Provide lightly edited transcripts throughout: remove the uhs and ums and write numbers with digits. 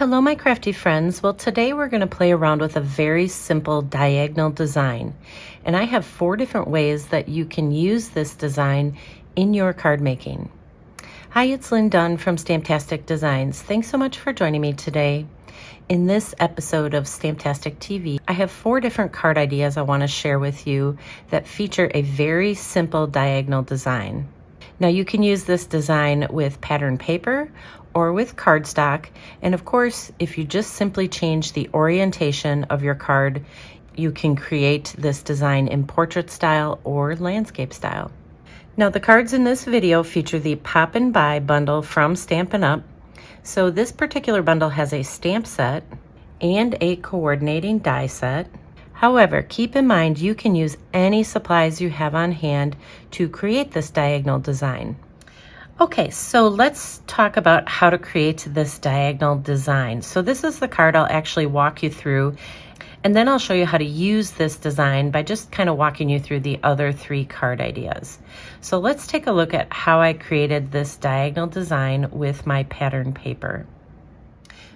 Hello my crafty friends. Well, today we're going to play around with a very simple diagonal design. And I have 4 different ways that you can use this design in your card making. Hi, it's Lynn Dunn from Stamptastic Designs. Thanks so much for joining me today. In this episode of Stamptastic TV, I have 4 different card ideas I want to share with you that feature a very simple diagonal design. Now you can use this design with pattern paper or with cardstock, and of course if you just simply change the orientation of your card, you can create this design in portrait style or landscape style. Now the cards in this video feature the Poppin By Bundle from Stampin Up. So this particular bundle has a stamp set and a coordinating die set. However, keep in mind you can use any supplies you have on hand to create this diagonal design. Okay, so let's talk about how to create this diagonal design. So this is the card I'll actually walk you through, and then I'll show you how to use this design by just kind of walking you through the other 3 card ideas. So let's take a look at how I created this diagonal design with my pattern paper.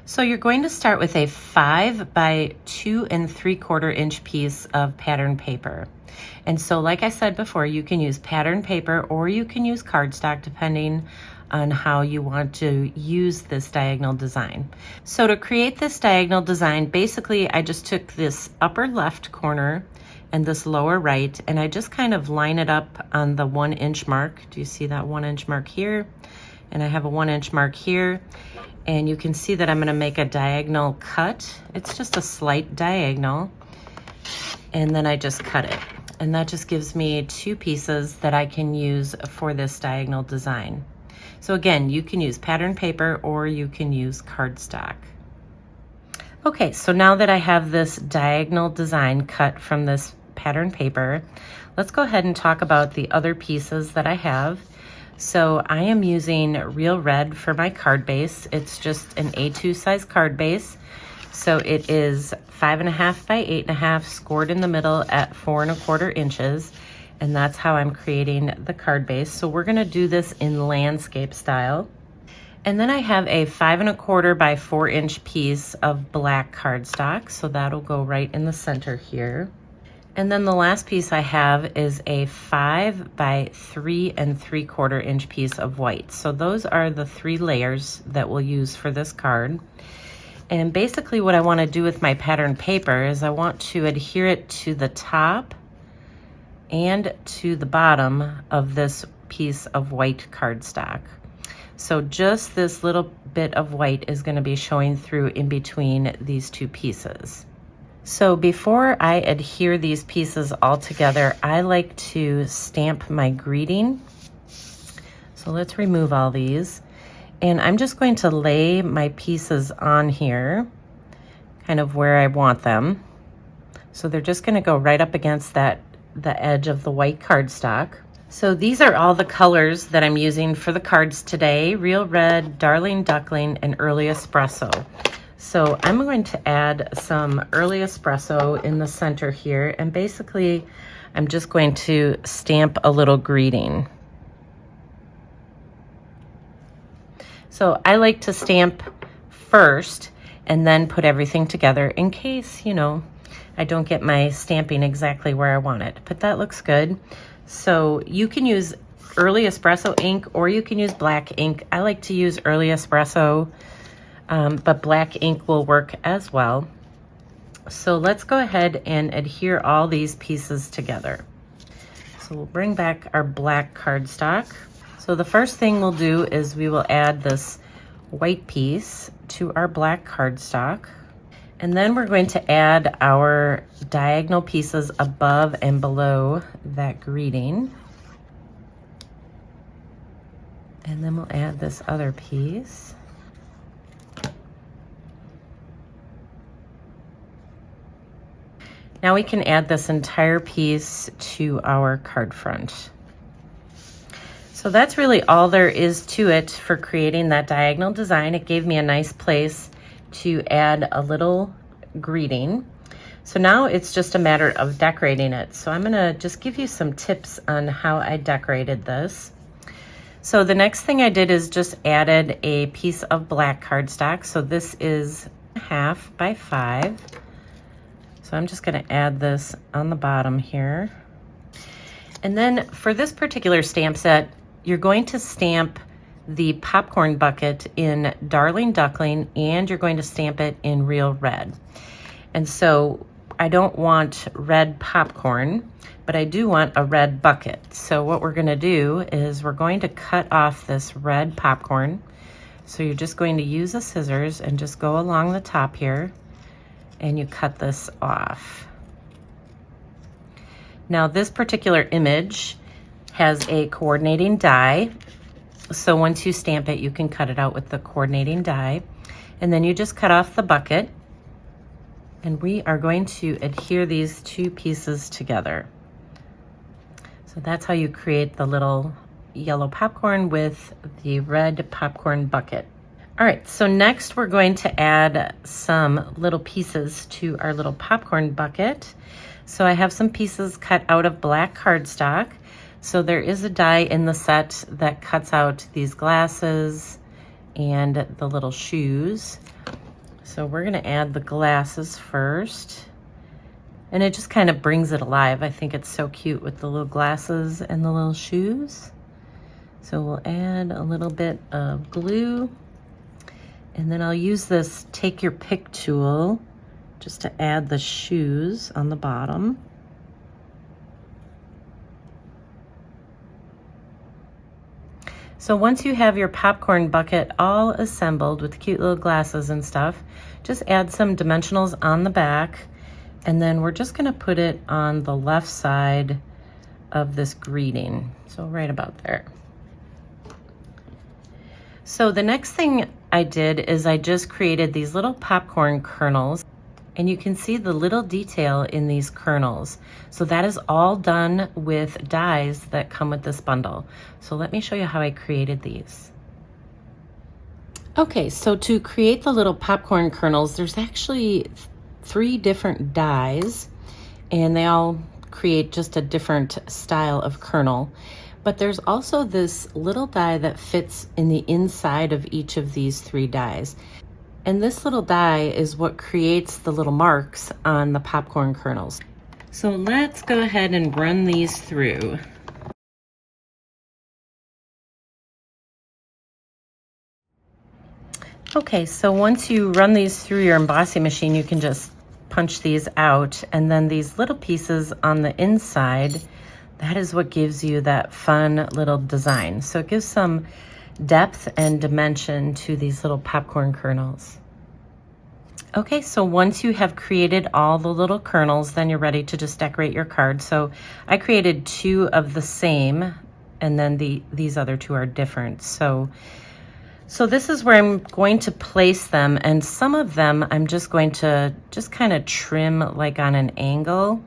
So you're going to start with a 5 by 2 3/4 inch piece of pattern paper. And so like I said before, you can use pattern paper or you can use cardstock depending on how you want to use this diagonal design. So to create this diagonal design, basically I just took this upper left corner and this lower right, and I just kind of line it up on the 1 inch mark. Do you see that 1 inch mark here? And I have a 1 inch mark here. And you can see that I'm going to make a diagonal cut. It's just a slight diagonal. And then I just cut it. And that just gives me 2 pieces that I can use for this diagonal design. So again, you can use pattern paper or you can use cardstock. Okay, so now that I have this diagonal design cut from this pattern paper, let's go ahead and talk about the other pieces that I have. So I am using Real Red for my card base. It's just an A2 size card base. So it is 5.5 by 8.5, scored in the middle at 4 1/4 inches. And that's how I'm creating the card base. So we're gonna do this in landscape style. And then I have a 5 1/4 by 4 inch piece of black cardstock. So that'll go right in the center here. And then the last piece I have is a 5 by 3 3/4 inch piece of white. So those are the 3 layers that we'll use for this card. And basically what I want to do with my pattern paper is I want to adhere it to the top and to the bottom of this piece of white cardstock. So just this little bit of white is going to be showing through in between these 2 pieces. So before I adhere these pieces all together, I like to stamp my greeting. So let's remove all these. And I'm just going to lay my pieces on here, kind of where I want them. So they're just going to go right up against the edge of the white cardstock. So these are all the colors that I'm using for the cards today: Real Red, Darling Duckling, and Early Espresso. So I'm going to add some Early Espresso in the center here, and basically I'm just going to stamp a little greeting. So I like to stamp first and then put everything together in case, I don't get my stamping exactly where I want it, but that looks good. So you can use Early Espresso ink or you can use black ink. I like to use Early Espresso, but black ink will work as well. So let's go ahead and adhere all these pieces together. So we'll bring back our black cardstock. So the first thing we'll do is we will add this white piece to our black cardstock. And then we're going to add our diagonal pieces above and below that greeting. And then we'll add this other piece. Now we can add this entire piece to our card front. So that's really all there is to it for creating that diagonal design. It gave me a nice place to add a little greeting. So now it's just a matter of decorating it. So I'm gonna just give you some tips on how I decorated this. So the next thing I did is just added a piece of black cardstock. So this is 1/2 by 5. So I'm just going to add this on the bottom here. And then for this particular stamp set, you're going to stamp the popcorn bucket in Darling Duckling, and you're going to stamp it in Real Red. And so I don't want red popcorn, but I do want a red bucket. So what we're going to do is we're going to cut off this red popcorn. So you're just going to use a scissors and just go along the top here, and you cut this off. Now this particular image has a coordinating die. So once you stamp it, you can cut it out with the coordinating die. And then you just cut off the bucket. And we are going to adhere these two pieces together. So that's how you create the little yellow popcorn with the red popcorn bucket. All right, so next we're going to add some little pieces to our little popcorn bucket. So I have some pieces cut out of black cardstock. So there is a die in the set that cuts out these glasses and the little shoes. So we're gonna add the glasses first. And it just kind of brings it alive. I think it's so cute with the little glasses and the little shoes. So we'll add a little bit of glue. And then I'll use this take your pick tool just to add the shoes on the bottom. So once you have your popcorn bucket all assembled with cute little glasses and stuff, just add some dimensionals on the back, and then we're just gonna put it on the left side of this greeting. So right about there. So the next thing I did is I just created these little popcorn kernels, and you can see the little detail in these kernels. So that is all done with dies that come with this bundle. So let me show you how I created these. Okay, so to create the little popcorn kernels, there's actually 3 different dies, and they all create just a different style of kernel. But there's also this little die that fits in the inside of each of these 3 dies. And this little die is what creates the little marks on the popcorn kernels. So let's go ahead and run these through. Okay, so once you run these through your embossing machine, you can just punch these out, and then these little pieces on the inside, that is what gives you that fun little design. So it gives some depth and dimension to these little popcorn kernels. Okay, so once you have created all the little kernels, then you're ready to just decorate your card. So I created 2 of the same, and then these other 2 are different. So this is where I'm going to place them, and some of them I'm just going to kind of trim like on an angle.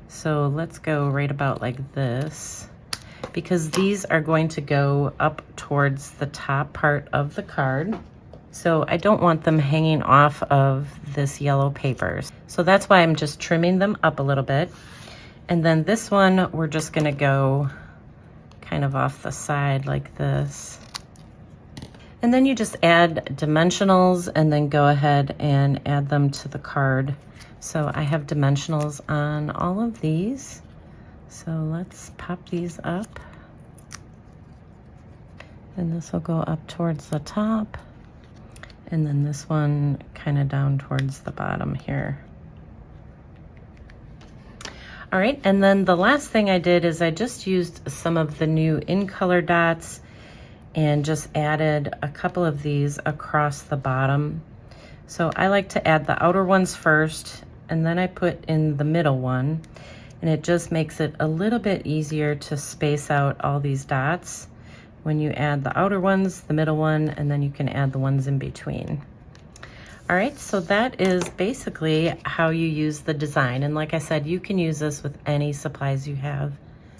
So let's go right about like this, because these are going to go up towards the top part of the card. So I don't want them hanging off of this yellow paper. So that's why I'm just trimming them up a little bit. And then this one, we're just gonna go kind of off the side like this. And then you just add dimensionals and then go ahead and add them to the card. So I have dimensionals on all of these. So let's pop these up. And this will go up towards the top. And then this one kind of down towards the bottom here. All right, and then the last thing I did is I just used some of the new in color dots and just added a couple of these across the bottom. So I like to add the outer ones first, and then I put in the middle one, and it just makes it a little bit easier to space out all these dots when you add the outer ones, the middle one, and then you can add the ones in between. All right, so that is basically how you use the design. And like I said, you can use this with any supplies you have.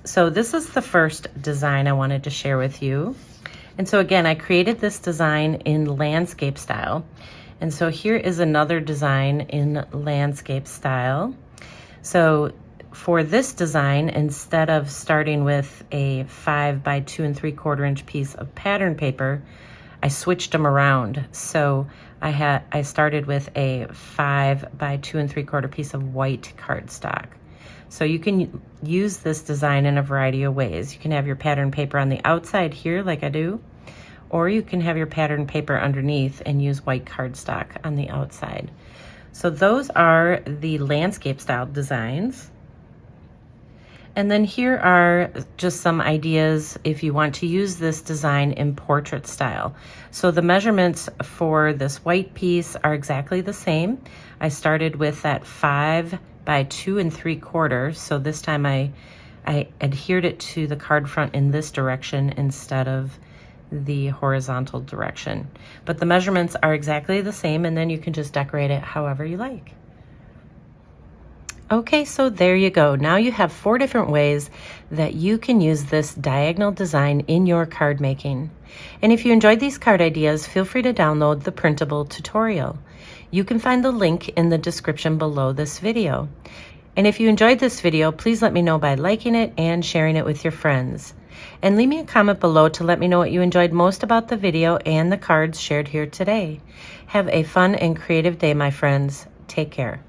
So this is the first design I wanted to share with you. And so again, I created this design in landscape style. And so here is another design in landscape style. So for this design, instead of starting with a 5 by 2 3/4 inch piece of pattern paper, I switched them around. So I started with a 5 by 2 3/4 piece of white cardstock. So you can use this design in a variety of ways. You can have your pattern paper on the outside here like I do, or you can have your pattern paper underneath and use white cardstock on the outside. So those are the landscape style designs. And then here are just some ideas if you want to use this design in portrait style. So the measurements for this white piece are exactly the same. I started with that 5 by 2 3/4. So this time I adhered it to the card front in this direction instead of the horizontal direction. But the measurements are exactly the same, and then you can just decorate it however you like. Okay, so there you go. Now you have 4 different ways that you can use this diagonal design in your card making. And if you enjoyed these card ideas, feel free to download the printable tutorial. You can find the link in the description below this video. And if you enjoyed this video, please let me know by liking it and sharing it with your friends. And leave me a comment below to let me know what you enjoyed most about the video and the cards shared here today. Have a fun and creative day, my friends. Take care.